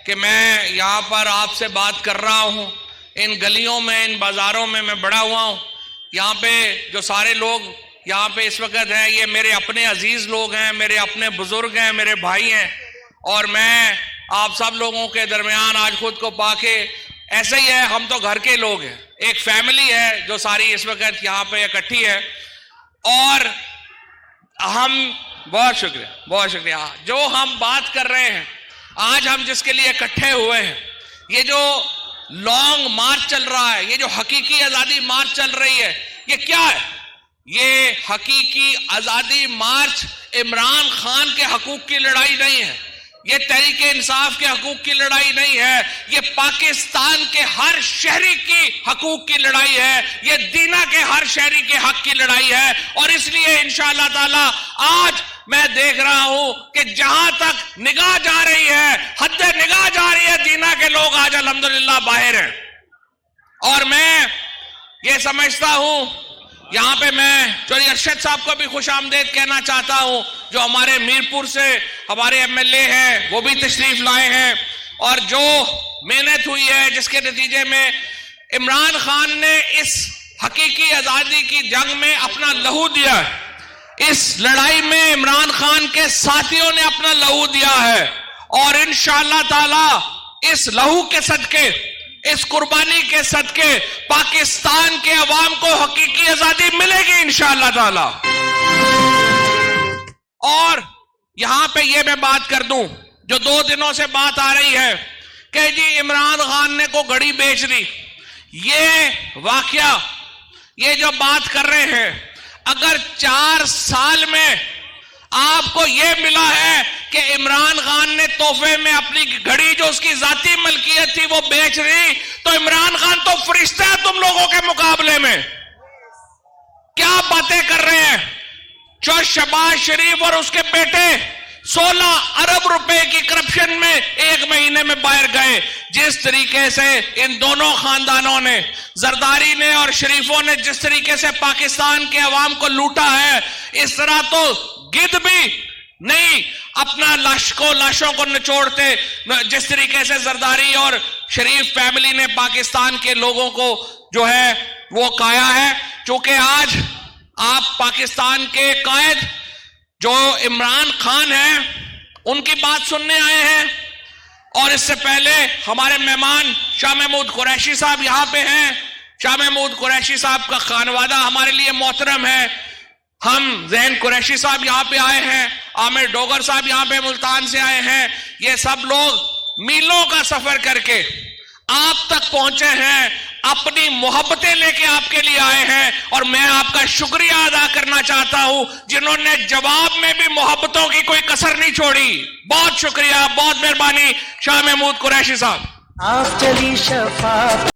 کہ میں یہاں پر آپ سے بات کر رہا ہوں، ان گلیوں میں، ان بازاروں میں بڑا ہوا ہوں. یہاں پہ جو سارے لوگ یہاں پہ اس وقت ہیں، یہ میرے اپنے عزیز لوگ ہیں، میرے اپنے بزرگ ہیں، میرے بھائی ہیں. اور میں آپ سب لوگوں کے درمیان آج خود کو پا کے ایسا ہی ہے، ہم تو گھر کے لوگ ہیں، ایک فیملی ہے جو ساری اس وقت یہاں پہ اکٹھی ہے. اور ہم بہت شکریہ جو ہم بات کر رہے ہیں آج، ہم جس کے لیے اکٹھے ہوئے ہیں، یہ جو لانگ مارچ چل رہا ہے، یہ جو حقیقی آزادی مارچ چل رہی ہے، یہ کیا ہے؟ یہ حقیقی آزادی مارچ عمران خان کے حقوق کی لڑائی نہیں ہے، یہ تحریک انصاف کے حقوق کی لڑائی نہیں ہے، یہ پاکستان کے ہر شہری کی حقوق کی لڑائی ہے، یہ دینا کے ہر شہری کے حق کی لڑائی ہے. اور اس لیے انشاءاللہ تعالی آج میں دیکھ رہا ہوں کہ جہاں تک نگاہ جا رہی ہے، حد نگاہ جا رہی ہے، دینا کے لوگ آج الحمدللہ باہر ہیں. اور میں یہ سمجھتا ہوں، یہاں پہ میں چودھری ارشد صاحب کو بھی خوش آمدید کہنا چاہتا ہوں، جو ہمارے میرپور سے ہمارے ایم ایل اے ہیں، وہ بھی تشریف لائے ہیں. اور جو محنت ہوئی ہے، جس کے نتیجے میں عمران خان نے اس حقیقی آزادی کی جنگ میں اپنا لہو دیا ہے، اس لڑائی میں عمران خان کے ساتھیوں نے اپنا لہو دیا ہے. اور انشاءاللہ تعالی اس لہو کے صدقے، اس قربانی کے صدقے پاکستان کے عوام کو حقیقی آزادی ملے گی انشاءاللہ تعالی. اور یہاں پہ یہ میں بات کر دوں، جو 2 دنوں سے بات آ رہی ہے کہ جی عمران خان نے کو گھڑی بیچ دی، یہ واقعہ، یہ جو بات کر رہے ہیں، اگر 4 سال میں آپ کو یہ ملا ہے کہ عمران خان نے تحفے میں اپنی گھڑی جو اس کی ذاتی ملکیت تھی وہ بیچ رہی، تو عمران خان تو فرشتہ ہے تم لوگوں کے مقابلے میں. کیا باتیں کر رہے ہیں؟ جو شہباز شریف اور اس کے بیٹے 16 ارب روپے کی کرپشن میں 1 مہینے میں باہر گئے. جس طریقے سے ان دونوں خاندانوں نے، زرداری نے اور شریفوں نے جس طریقے سے پاکستان کے عوام کو لوٹا ہے، اس طرح تو گدھ بھی نہیں اپنا لاشوں کو نچوڑتے جس طریقے سے زرداری اور شریف فیملی نے پاکستان کے لوگوں کو جو ہے وہ کایا ہے. چونکہ آج آپ پاکستان کے قائد جو عمران خان ہیں ان کی بات سننے آئے ہیں، اور اس سے پہلے ہمارے مہمان شاہ محمود قریشی صاحب یہاں پہ ہیں. شاہ محمود قریشی صاحب کا خانوادہ ہمارے لیے محترم ہے. ہم زین قریشی صاحب یہاں پہ آئے ہیں، عامر ڈوگر صاحب یہاں پہ ملتان سے آئے ہیں. یہ سب لوگ میلوں کا سفر کر کے آپ تک پہنچے ہیں، اپنی محبتیں لے کے آپ کے لیے آئے ہیں. اور میں آپ کا شکریہ ادا کرنا چاہتا ہوں جنہوں نے جواب میں بھی محبتوں کی کوئی کسر نہیں چھوڑی. بہت شکریہ، بہت مہربانی شاہ محمود قریشی صاحب. آپ چلی شفاعت